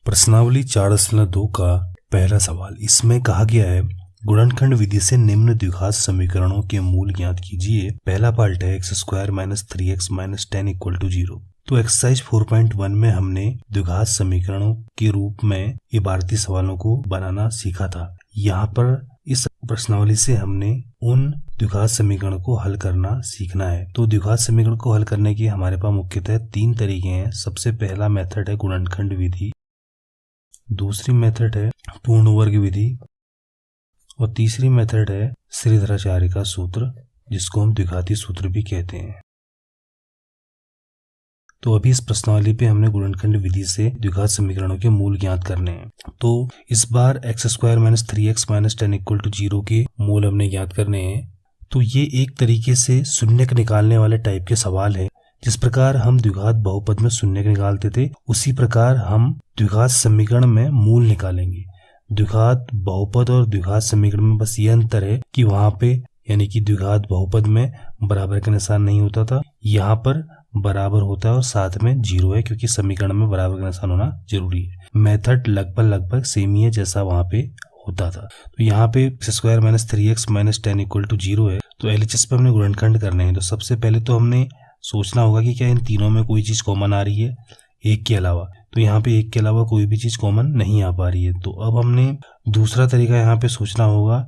प्रश्नावली 4.2 का पहला सवाल। इसमें कहा गया है गुणनखंड विधि से निम्न द्विघात समीकरणों के मूल ज्ञात कीजिए। पहला पार्ट है x² - 3x - 10 = 0। तो एक्सरसाइज 4.1 में हमने द्विघात समीकरणों के रूप में इबारती सवालों को बनाना सीखा था। यहाँ पर इस प्रश्नावली से हमने उन द्विघात समीकरण को हल करना सीखना है। तो द्विघात समीकरण को हल करने के हमारे पास मुख्यतः 3 तरीके हैं। सबसे पहला मेथड है गुणनखंड विधि, दूसरी मेथड है पूर्ण वर्ग विधि और तीसरी मेथड है श्रीधराचार्य का सूत्र, जिसको हम द्विघाती सूत्र भी कहते हैं। तो अभी इस प्रश्नावली पे हमने गुणनखंड विधि से द्विघात समीकरणों के मूल ज्ञात करने हैं। तो इस बार x² - 3x - 10 = 0 के मूल हमने ज्ञात करने हैं। तो ये एक तरीके से शून्यक निकालने वाले टाइप के सवाल है। जिस प्रकार हम द्विघात बहुपद में शून्यक निकालते थे, उसी प्रकार हम द्विघात समीकरण में मूल निकालेंगे। द्विघात बहुपद और द्विघात समीकरण में बस ये अंतर है कि वहां पे यानी कि द्विघात बहुपद में बराबर का निशान नहीं होता था, यहाँ पर बराबर होता है और साथ में 0 है, क्योंकि समीकरण में बराबर का निशान होना जरूरी है। मेथड लगभग सेम ही है जैसा वहां पे होता था। तो यहाँ पे x² - 3x - 10 = 0 है। तो LHS पे हमने गुणनखंड करने हैं। तो सबसे पहले तो हमने सोचना होगा कि क्या इन तीनों में कोई चीज कॉमन आ रही है एक के अलावा। तो यहाँ पे एक के अलावा कोई भी चीज कॉमन नहीं आ पा रही है। तो अब हमने दूसरा तरीका यहाँ पे सोचना होगा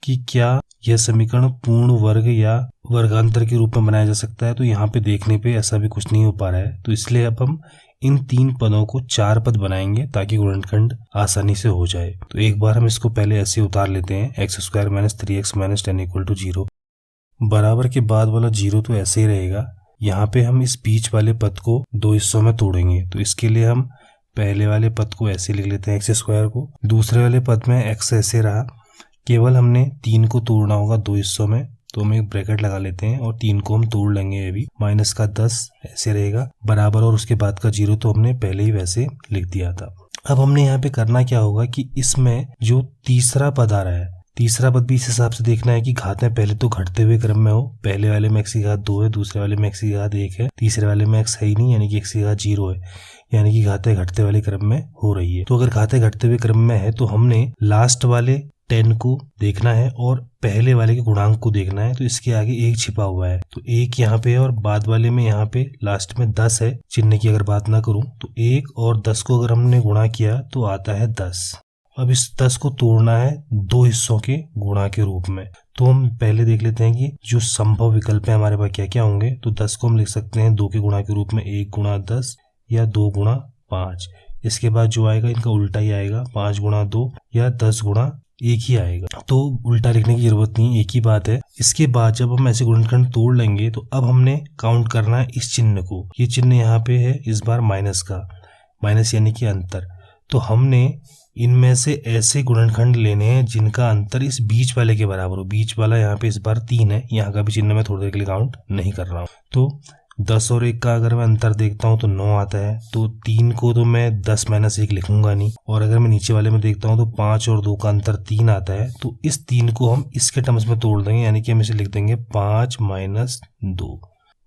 कि क्या यह समीकरण पूर्ण वर्ग या वर्गांतर के रूप में बनाया जा सकता है। तो यहाँ पे देखने पे ऐसा भी कुछ नहीं हो पा रहा है। तो इसलिए अब हम इन 3 पदों को 4 पद बनाएंगे ताकि गुणनखंड आसानी से हो जाए। तो एक बार हम इसको पहले ऐसे उतार लेते हैं। x² - 3x - 10 = 0। बराबर के बाद वाला 0 तो ऐसे ही रहेगा। यहाँ पे हम इस बीच वाले पद को 2 हिस्सों में तोड़ेंगे। तो इसके लिए हम पहले वाले पद को ऐसे लिख लेते हैं x² को। दूसरे वाले पद में x ऐसे रहा, केवल हमने 3 को तोड़ना होगा 2 हिस्सों में। तो हम एक ब्रैकेट लगा लेते हैं और 3 को हम तोड़ लेंगे। अभी -10 ऐसे रहेगा बराबर, और उसके बाद का 0 तो हमने पहले ही वैसे लिख दिया था। अब हमने यहाँ पे करना क्या होगा कि इसमें जो तीसरा पद आ रहा है, तीसरा पद भी इस हिसाब से देखना है कि घातें पहले तो घटते हुए क्रम में हो। पहले वाले में x की घात 2 है, दूसरे वाले में x की घात 1 है, तीसरे वाले में x है ही नहीं, यानी कि x की घात 0 है, यानी कि घातें घटते वाले क्रम में हो रही है। तो अगर घातें घटते हुए क्रम में है तो हमने लास्ट वाले 10 को देखना है और पहले वाले के गुणांक को देखना है। तो इसके आगे 1 छिपा हुआ है, तो 1 यहाँ पे है और बाद वाले में यहाँ पे लास्ट में 10 है। चिन्ह की अगर बात ना करूं तो 1 और 10 को अगर हमने गुणा किया तो आता है 10। अब इस 10 को तोड़ना है 2 हिस्सों के गुणा के रूप में। तो हम पहले देख लेते हैं कि जो संभव विकल्प है हमारे पास क्या क्या होंगे। तो 10 को हम लिख सकते हैं 2 के गुणा के रूप में 1 × 10 या 2 × 5। इसके बाद जो आएगा इनका उल्टा ही आएगा, 5 × 2 या 10 × 1 ही आएगा। तो उल्टा लिखने की जरूरत नहीं, एक ही बात है। इसके बाद जब हम ऐसे गुणनखंड तोड़ लेंगे तो अब हमने काउंट करना है इस चिन्ह को। ये चिन्ह यहाँ पे है इस बार माइनस का, माइनस यानी कि अंतर। तो हमने इनमें से ऐसे गुणनखंड लेने हैं जिनका अंतर इस बीच वाले के बराबर हो। बीच वाला यहाँ पे इस बार 3 है, यहाँ का भी चिन्ह मैं थोड़ी देर के लिए काउंट नहीं कर रहा हूँ। तो 10 और 1 का अगर मैं अंतर देखता हूँ तो 9 आता है। तो 3 को तो मैं 10 - 1 लिखूंगा नहीं, और अगर मैं नीचे वाले में देखता हूँ तो 5 और 2 का अंतर 3 आता है। तो इस 3 को हम इसके टर्म्स में तोड़ देंगे, यानी कि हम इसे लिख देंगे 5 - 2।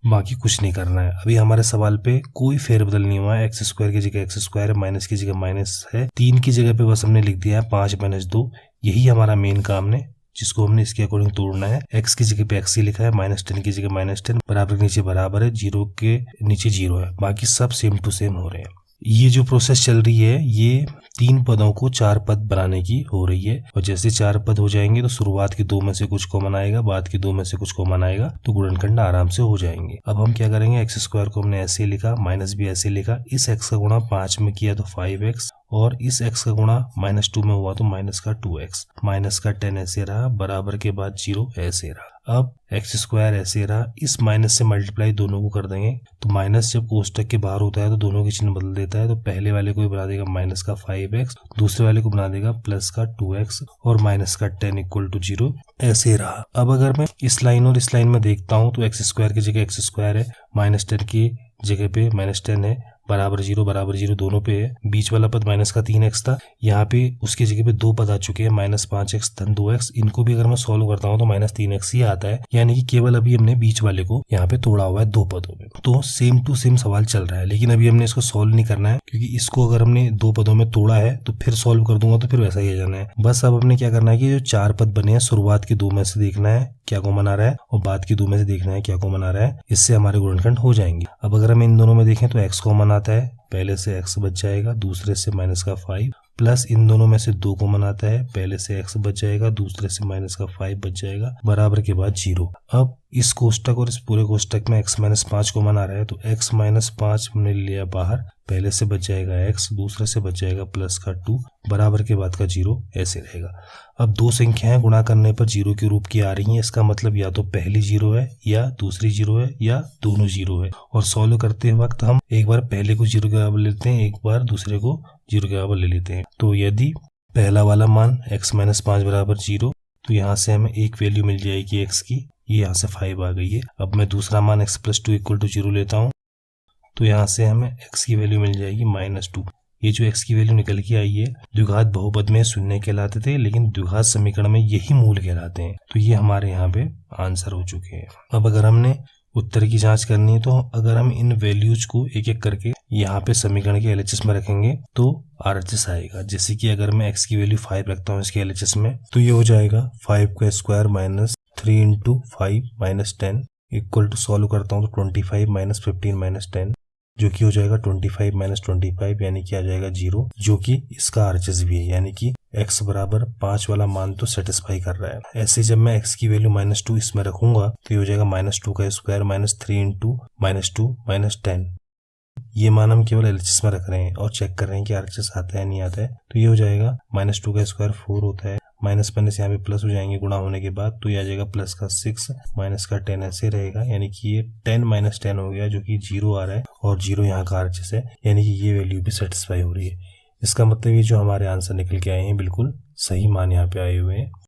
बाकी कुछ नहीं करना है। अभी हमारे सवाल पे कोई फेरबदल नहीं हुआ है। x² की जगह x², माइनस की जगह माइनस है, 3 की जगह पे बस हमने लिख दिया है 5 - 2। यही हमारा मेन काम है जिसको हमने इसके अकॉर्डिंग तोड़ना है। x की जगह पे x ही लिखा है, -10 की जगह -10, बराबर के नीचे बराबर है, 0 के नीचे 0 है, बाकी सब सेम टू सेम हो रहे हैं। ये जो प्रोसेस चल रही है ये 3 पदों को 4 पद बनाने की हो रही है। और जैसे 4 पद हो जाएंगे तो शुरुआत के 2 में से कुछ कॉमन आएगा, बाद के 2 में से कुछ कॉमन आएगा, तो गुणनखंड आराम से हो जाएंगे। अब हम क्या करेंगे, x² को हमने ऐसे लिखा, माइनस भी ऐसे लिखा, इस x का गुणा 5 में किया तो 5x, और इस x का गुणा -2 में हुआ तो -2x, माइनस का 10 ऐसे रहा, बराबर के बाद 0 ऐसे रहा। अब x² ऐसे रहा, इस माइनस से मल्टीप्लाई दोनों को कर देंगे। तो माइनस जब कोष्टक के बाहर होता है तो दोनों के चिन्ह बदल देता है। तो पहले वाले को बना देगा -5x, दूसरे वाले को बना देगा +2x, और -10 = 0 ऐसे रहा। अब अगर मैं इस लाइन और इस लाइन में देखता हूँ तो x² की जगह x² है, -10 की जगह पे -10 है, बराबर जीरो दोनों पे है। बीच वाला पद माइनस का 3x था, यहाँ पे उसकी जगह पे 2 पद आ चुके हैं, -5x धन 2x। इनको भी अगर मैं सॉल्व करता हूँ तो -3x ही आता है, यानी कि केवल अभी हमने बीच वाले को यहाँ पे तोड़ा हुआ है 2 पदों में। तो सेम टू सेम सवाल चल रहा है, लेकिन अभी हमने इसको सॉल्व नहीं करना है, क्योंकि इसको अगर हमने 2 पदों में तोड़ा है तो फिर सॉल्व कर दूंगा तो फिर वैसा ही आ जाना है। बस अब हमने क्या करना है कि जो 4 पद बने हैं, शुरुआत के 2 में से देखना है क्या कॉमन आ रहा है और बाद की 2 में से देखना है क्या कॉमन आ रहा है, इससे हमारे गुणनखंड हो जाएंगे। अब अगर हम इन दोनों में देखें तो x कॉमन आता है, पहले से x बच जाएगा, दूसरे से -5, प्लस इन दोनों में से 2 कॉमन आता है, पहले से x बच जाएगा, दूसरे से -5 बच जाएगा, बराबर के बाद 0। अब इस कोष्टक और इस पूरे कोष्टक में x -5 कॉमन आ रहा है, तो x -5 हमने लिया बाहर, पहले से बच जाएगा x, दूसरे से बच जाएगा +2, बराबर के बाद का 0 ऐसे रहेगा। अब 2 संख्याएं गुणा करने पर 0 के रूप की आ रही हैं, इसका मतलब या तो पहली 0 है या दूसरी 0 है या दोनों 0 है। और सॉल्व करते वक्त हम एक बार पहले को 0 के बराबर लेते हैं, एक बार दूसरे को 0 के बराबर ले लेते हैं। तो यदि पहला वाला मान x -5 बराबर 0, तो यहाँ से हमें एक वैल्यू मिल जाएगी x की, ये यहाँ से 5 आ गई है। अब मैं दूसरा मान x + 2 = 0 लेता हूँ, तो यहाँ से हमें x की वैल्यू मिल जाएगी -2। ये जो x की वैल्यू निकल के आई है, द्विघात बहुपद में शून्य कहलाते थे, लेकिन द्विघात समीकरण में यही मूल कहलाते हैं। तो ये हमारे यहाँ पे आंसर हो चुके हैं। अब अगर हमने उत्तर की जांच करनी है, तो अगर हम इन वैल्यूज को एक एक करके यहाँ पे समीकरण के LHS में रखेंगे तो RHS आएगा। जैसे कि अगर मैं x की वैल्यू 5 रखता हूँ इसके LHS में, तो ये हो जाएगा 5 का स्क्वायर -3 × 5 - 10 इक्वल टू, सॉल्व करता हूँ तो 25 - 15 - 10, जो कि हो जाएगा 25 - 25, यानी कि आ जाएगा 0, जो कि इसका RHS भी है, यानी कि x बराबर 5 वाला मान तो सेटिस्फाई कर रहा है। ऐसे जब मैं x की वैल्यू -2 इसमें रखूंगा तो ये हो जाएगा -2 का स्क्वायर -3 × -2 - 10। ये मान हम केवल LHS में रख रहे हैं और चेक कर रहे हैं कि RHS आता है नहीं आता है। तो ये हो जाएगा -2 का स्क्वायर 4 होता है, माइनस यहाँ पे प्लस हो जाएंगे गुणा होने के बाद, तो ये आ जाएगा प्लस का 6 माइनस का 10 ऐसे रहेगा, यानी कि ये 10 - 10 हो गया, जो कि 0 आ रहा है और 0 यहाँ का RHS है, यानी कि ये वैल्यू भी सेटिस्फाई हो रही है। इसका मतलब ये जो हमारे आंसर निकल के आए हैं बिल्कुल सही मान यहाँ पे आए हुए हैं।